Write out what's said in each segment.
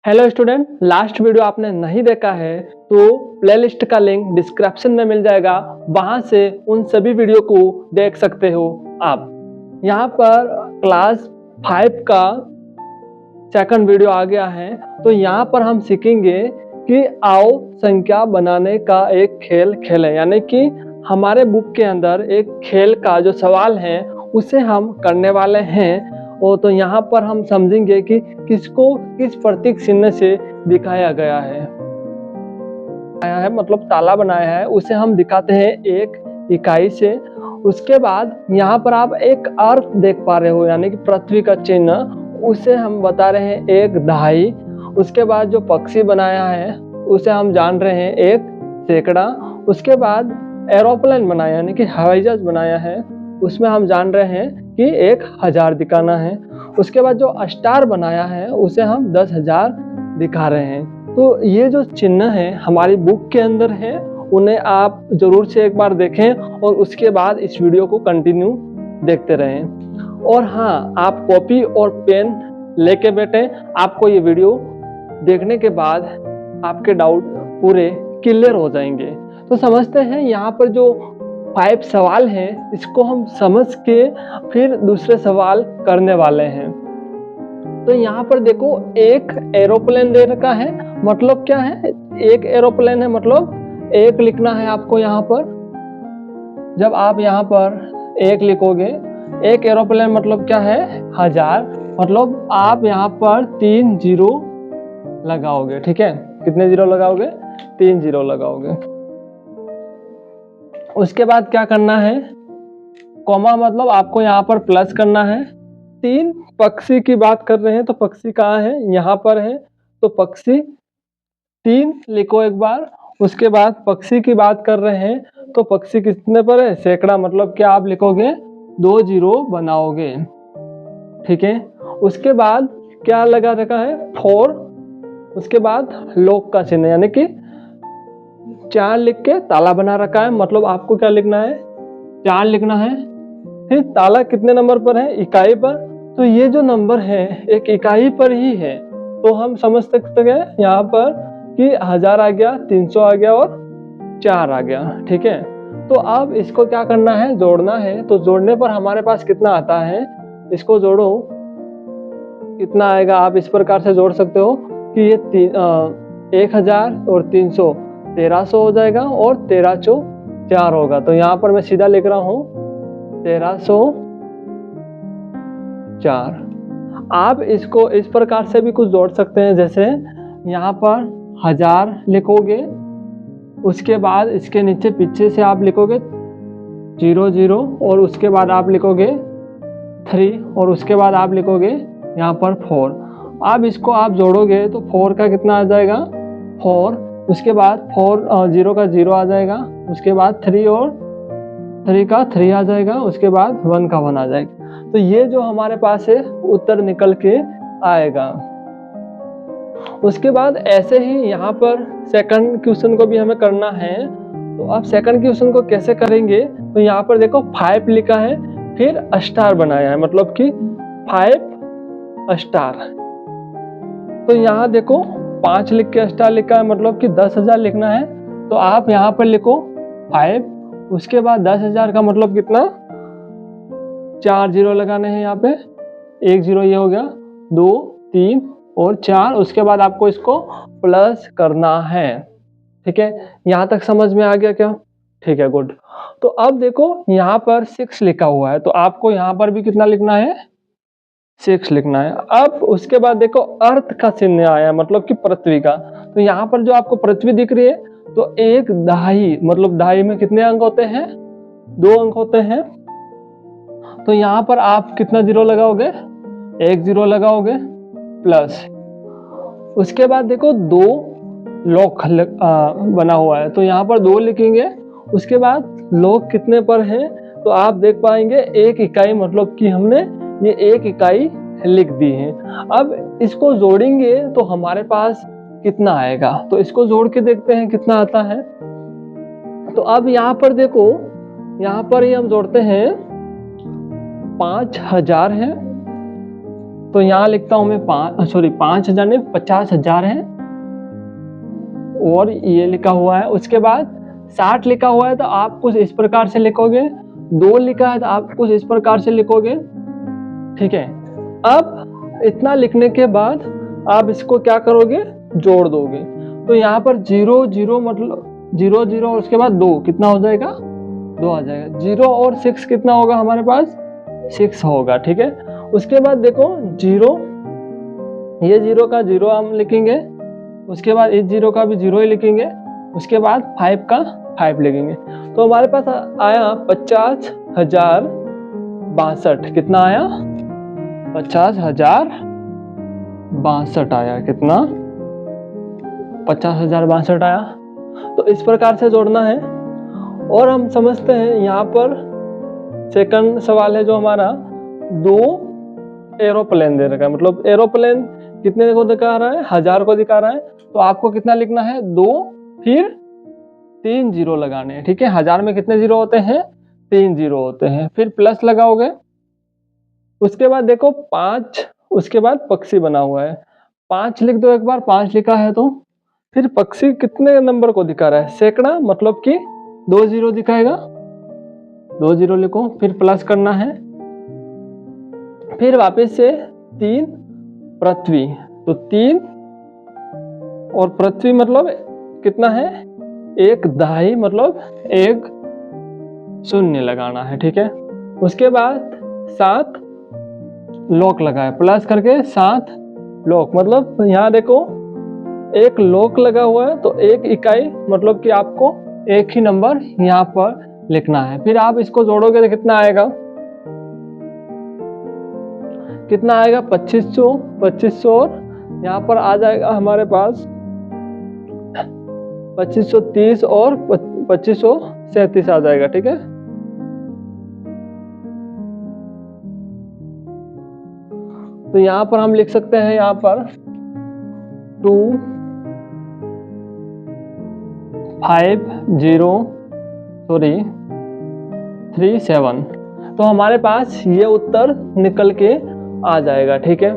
Hello student, last video आपने नहीं देखा है तो प्लेलिस्ट का लिंक डिस्क्रिप्शन में मिल जाएगा, वहां से उन सभी वीडियो को देख सकते हो आप। यहाँ पर क्लास 5 का सेकंड वीडियो आ गया है। तो यहाँ पर हम सीखेंगे कि आओ संख्या बनाने का एक खेल खेलें, यानी कि हमारे बुक के अंदर एक खेल का जो सवाल है उसे हम करने वाले हैं। और तो यहाँ पर हम समझेंगे कि किसको किस प्रतीक चिन्ह से दिखाया गया है। मतलब ताला बनाया है, उसे हम दिखाते हैं एक इकाई से। उसके बाद यहाँ पर आप एक अर्थ देख पा रहे हो, यानी कि पृथ्वी का चिन्ह, उसे हम बता रहे हैं एक दहाई। उसके बाद जो पक्षी बनाया है उसे हम जान रहे हैं एक सैकड़ा। उसके बाद एरोप्लेन बनाया यानी कि हवाई जहाज बनाया है, उसमें हम जान रहे हैं कि 1000 दिखाना है। उसके बाद जो स्टार बनाया है उसे हम 10,000 दिखा रहे हैं। तो ये जो चिन्ह है हमारी बुक के अंदर है, उन्हें आप जरूर से एक बार देखें और उसके बाद इस वीडियो को कंटिन्यू देखते रहें। और हाँ, आप कॉपी और पेन लेके बैठे। आपको ये वीडियो देखने के बाद आपके डाउट पूरे क्लियर हो जाएंगे। तो समझते हैं, यहाँ पर जो 5 सवाल हैं इसको हम समझ के फिर दूसरे सवाल करने वाले हैं। तो यहाँ पर देखो, एक एरोप्लेन दे रखा है, मतलब क्या है, एक एरोप्लेन है, मतलब एक लिखना है आपको यहाँ पर। जब आप यहाँ पर एक लिखोगे, एक एरोप्लेन मतलब क्या है, 1000, मतलब आप यहाँ पर 3 जीरो लगाओगे। ठीक है, कितने जीरो लगाओगे, 3 जीरो लगाओगे। उसके बाद क्या करना है, कॉमा मतलब आपको यहाँ पर प्लस करना है। 3 पक्षी की बात कर रहे हैं, तो पक्षी कहाँ है, यहाँ पर है, तो पक्षी 3 लिखो एक बार। उसके बाद पक्षी की बात कर रहे हैं तो पक्षी कितने पर है, सैकड़ा, मतलब क्या आप लिखोगे 2 जीरो बनाओगे। ठीक है, उसके बाद क्या लगा रखा है, 4। उसके बाद लॉक का चिन्ह, यानी कि 4 लिख के ताला बना रखा है, मतलब आपको क्या लिखना है, 4 लिखना है। फिर ताला कितने नंबर पर है, इकाई पर, तो ये जो नंबर है एक इकाई पर ही है। तो हम समझ सकते हैं यहाँ पर कि 1000 आ गया, 300 आ गया और 4 आ गया। ठीक है, तो अब इसको क्या करना है, जोड़ना है। तो जोड़ने पर हमारे पास कितना आता है, इसको जोड़ो, कितना आएगा, आप इस प्रकार से जोड़ सकते हो कि ये 1000 और 300 1300 हो जाएगा और 13 चौ 4 होगा। तो यहाँ पर मैं सीधा लिख रहा हूँ 1304। आप इसको इस प्रकार से भी कुछ जोड़ सकते हैं, जैसे यहाँ पर 1000 लिखोगे, उसके बाद इसके नीचे पीछे से आप लिखोगे 00 और उसके बाद आप लिखोगे 3 और उसके बाद आप लिखोगे यहाँ पर 4। अब इसको आप जोड़ोगे तो 4 का कितना आ जाएगा, 4। उसके बाद 4 0 का 0 आ जाएगा, उसके बाद 3 और 3 का 3 आ जाएगा, उसके बाद 1 का 1 आ जाएगा। तो ये जो हमारे पास है उत्तर निकल के आएगा। उसके बाद ऐसे ही यहाँ पर सेकंड क्वेश्चन को भी हमें करना है। तो अब सेकंड क्वेश्चन को कैसे करेंगे, तो यहाँ पर देखो 5 लिखा है, फिर स्टार बनाया है, मतलब कि 5 स्टार। तो यहाँ देखो 5 लिख के स्टार लिखा है, मतलब कि 10,000 लिखना है। तो आप यहाँ पर लिखो 5, उसके बाद 10,000 का मतलब कितना, 4 जीरो लगाने हैं यहाँ पे, 1 जीरो ये हो गया, 2 3 और 4। उसके बाद आपको इसको प्लस करना है। ठीक है, यहाँ तक समझ में आ गया क्या, ठीक है, गुड। तो अब देखो यहाँ पर 6 लिखा हुआ है, तो आपको यहाँ पर भी कितना लिखना है, 6 लिखना है। अब उसके बाद देखो अर्थ का चिन्ह आया, मतलब कि पृथ्वी का। तो यहाँ पर जो आपको पृथ्वी दिख रही है, तो एक दहाई, मतलब दहाई में कितने अंक होते हैं, 2 अंक होते हैं। तो यहाँ पर आप कितना जीरो लगाओगे, 1 जीरो लगाओगे प्लस। उसके बाद देखो 2 लॉक बना हुआ है, तो यहाँ पर 2 लिखेंगे। उसके बाद लॉक कितने पर है, तो आप देख पाएंगे 1 इकाई, मतलब कि हमने ये 1 इकाई लिख दी है। अब इसको जोड़ेंगे तो हमारे पास कितना आएगा, तो इसको जोड़ के देखते हैं कितना आता है। तो अब यहाँ पर देखो, यहाँ पर ही हम जोड़ते हैं 5000 है, तो यहाँ लिखता हूं मैं 5,000 नहीं 50,000 है, और ये लिखा हुआ है। उसके बाद 60 लिखा हुआ है तो आप कुछ इस प्रकार से लिखोगे, 2 लिखा है तो आप कुछ इस प्रकार से लिखोगे, ठीक है। अब इतना लिखने के बाद आप इसको क्या करोगे, जोड़ दोगे। तो यहाँ पर 0 0 मतलब 0 0 और उसके बाद 2 कितना हो जाएगा, 2 आ जाएगा। 0 और 6 कितना होगा हमारे पास, 6 होगा, ठीक है। उसके बाद देखो 0, ये 0 का 0 हम लिखेंगे, उसके बाद इस 0 का भी 0 ही लिखेंगे, उसके बाद 5 का 5 लिखेंगे। तो हमारे पास आया 50,062। कितना आया, 50,062 आया। कितना, 50,062 आया। तो इस प्रकार से जोड़ना है। और हम समझते हैं यहाँ पर सेकंड सवाल है जो हमारा, 2 एरोप्लेन दे रखा है, मतलब एरोप्लेन कितने को दिखा रहा है, 1000 को दिखा रहा है। तो आपको कितना लिखना है, 2 फिर 3 जीरो लगाने हैं, ठीक है। 1000 में कितने जीरो होते हैं, 3 जीरो होते हैं, फिर प्लस लगाओगे। उसके बाद देखो 5, उसके बाद पक्षी बना हुआ है, 5 लिख दो एक बार। 5 लिखा है तो फिर पक्षी कितने नंबर को दिखा रहा है, सैकड़ा, मतलब कि 2 जीरो दिखाएगा, 2 जीरो लिखो, फिर प्लस करना है। फिर वापस से 3 पृथ्वी, तो 3 और पृथ्वी मतलब कितना है, 1 दहाई, मतलब 1 शून्य लगाना है, ठीक है। उसके बाद 7 लोक लगाए, प्लस करके 7 लोक, मतलब यहाँ देखो 1 लोक लगा हुआ है तो 1 इकाई, मतलब कि आपको 1 ही नंबर यहाँ पर लिखना है। फिर आप इसको जोड़ोगे तो कितना आएगा, 2500 और यहाँ पर आ जाएगा हमारे पास 2530 और 2537 आ जाएगा, ठीक है। तो यहाँ पर हम लिख सकते हैं, यहाँ पर 25037। तो हमारे पास ये उत्तर निकल के आ जाएगा, ठीक है।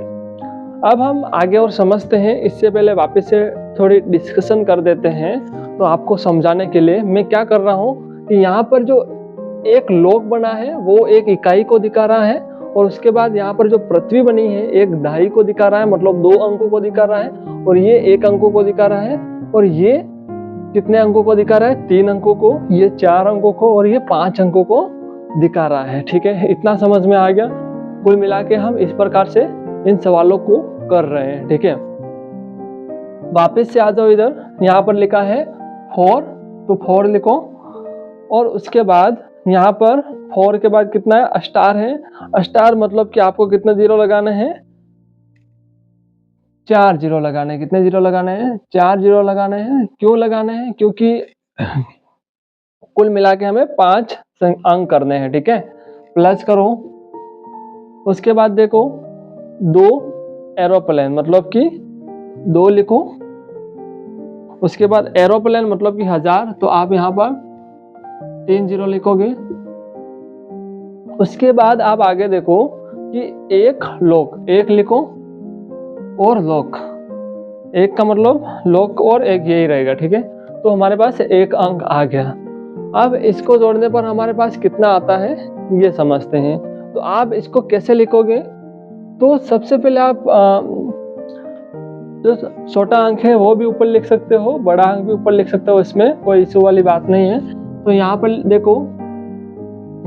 अब हम आगे और समझते हैं। इससे पहले वापस से थोड़ी डिस्कशन कर देते हैं। तो आपको समझाने के लिए मैं क्या कर रहा हूँ कि यहाँ पर जो एक लोक बना है वो 1 इकाई को दिखा रहा है, और उसके बाद यहाँ पर जो पृथ्वी बनी है 1 दहाई को दिखा रहा है, मतलब 2 अंकों को दिखा रहा है, और ये 1 अंकों को दिखा रहा है, और ये कितने अंकों को दिखा रहा है, 3 अंकों को, ये 4 अंकों को, और ये 5 अंकों को दिखा रहा है, ठीक है। इतना समझ में आ गया। कुल मिला के हम इस प्रकार से इन सवालों को कर रहे हैं, ठीक है। वापस से आ जाओ इधर, यहाँ पर लिखा है 4, तो 4 लिखो, और उसके बाद यहाँ पर 4 के बाद कितना है, स्टार है। स्टार मतलब कि आपको कितने जीरो लगाने हैं, 4 जीरो लगाने हैं। कितने जीरो लगाने हैं, 4 जीरो लगाने हैं। क्यों लगाने हैं, क्योंकि कुल मिला के हमें 5 अंक करने हैं, ठीक है। प्लस करो, उसके बाद देखो 2 एरोप्लेन, मतलब कि 2 लिखो। उसके बाद एरोप्लेन मतलब कि 1000, तो आप यहाँ पर 3 जीरो लिखोगे। उसके बाद आप आगे देखो कि 1 लोक, 1 लिखो, और लोक, 1 का मतलब लोक और 1 यही रहेगा, ठीक है। तो हमारे पास 1 अंक आ गया। अब इसको जोड़ने पर हमारे पास कितना आता है ये समझते हैं। तो आप इसको कैसे लिखोगे, तो सबसे पहले आप जो छोटा अंक है वो भी ऊपर लिख सकते हो, बड़ा अंक भी ऊपर लिख सकते हो, इसमें कोई इशू वाली बात नहीं है। तो यहाँ पर देखो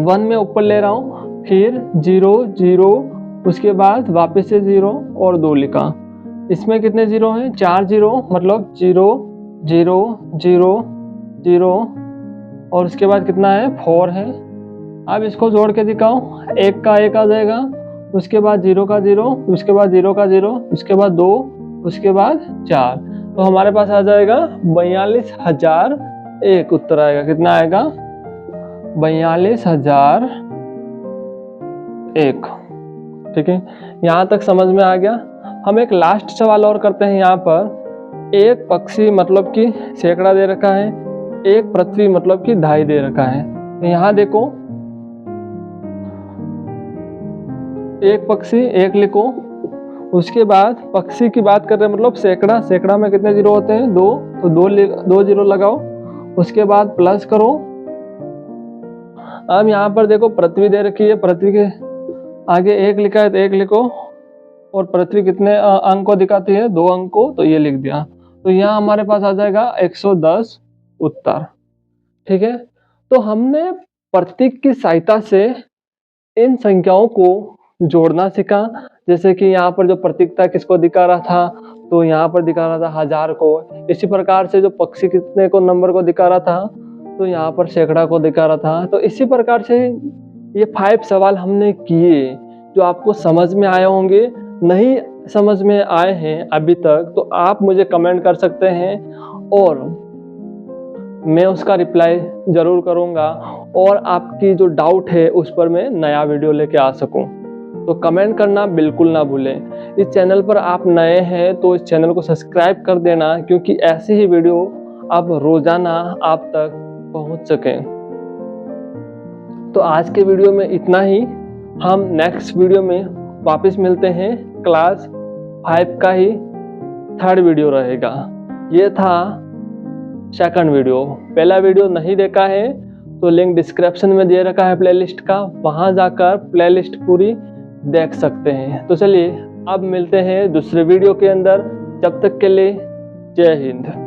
1 में ऊपर ले रहा हूँ, फिर 0 0, उसके बाद वापस से 0 और 2 लिखा। इसमें कितने जीरो हैं, 4 जीरो, मतलब 0 0 0 0, और उसके बाद कितना है, 4 है। अब इसको जोड़ के दिखाओ, 1 का 1 आ जाएगा, उसके बाद 0 का 0, उसके बाद 0 का 0, उसके बाद 2, उसके बाद 4। तो हमारे पास आ जाएगा 42,001 उत्तर आएगा। कितना आएगा, 42,001, ठीक है। यहाँ तक समझ में आ गया। हम एक लास्ट सवाल और करते हैं। यहाँ पर 1 पक्षी मतलब कि सैकड़ा दे रखा है, 1 पृथ्वी मतलब कि दहाई दे रखा है। तो यहाँ देखो 1 पक्षी 1 लिखो, उसके बाद पक्षी की बात कर रहे हैं, मतलब सैकड़ा, सैकड़ा में कितने जीरो होते हैं? 2, तो 2 जीरो लगाओ। उसके बाद प्लस करो। अब यहाँ पर देखो पृथ्वी दे रखी है, पृथ्वी के आगे 1 लिखा है तो 1 लिखो, और पृथ्वी कितने अंक को दिखाती है? 2 अंक को, तो ये लिख दिया। तो यहाँ हमारे पास आ जाएगा 110 उत्तर। ठीक है, तो हमने प्रतीक की सहायता से इन संख्याओं को जोड़ना सीखा। जैसे कि यहाँ पर जो प्रतीक था किसको दिखा रहा था? तो यहाँ पर दिखा रहा था 1000 को। इसी प्रकार से जो पक्षी कितने को नंबर को दिखा रहा था? तो यहाँ पर सैकड़ा को दिखा रहा था। तो इसी प्रकार से ये 5 सवाल हमने किए जो आपको समझ में आए होंगे। नहीं समझ में आए हैं अभी तक तो आप मुझे कमेंट कर सकते हैं और मैं उसका रिप्लाई जरूर करूंगा, और आपकी जो डाउट है उस पर मैं नया वीडियो लेके आ सकूं। तो कमेंट करना बिल्कुल ना भूलें। इस चैनल पर आप नए हैं तो इस चैनल को सब्सक्राइब कर देना, क्योंकि ऐसी ही वीडियो अब रोजाना आप तक पहुंच सकें। तो आज के वीडियो में इतना ही। हम नेक्स्ट वीडियो में वापस मिलते हैं। क्लास 5 का ही 3rd वीडियो रहेगा। ये था 2nd वीडियो। पहला वीडियो नहीं देखा है तो लिंक डिस्क्रिप्शन में दे रखा है प्लेलिस्ट का, वहां जाकर प्लेलिस्ट पूरी देख सकते हैं। तो चलिए अब मिलते हैं दूसरे वीडियो के अंदर। जब तक के लिए जय हिंद।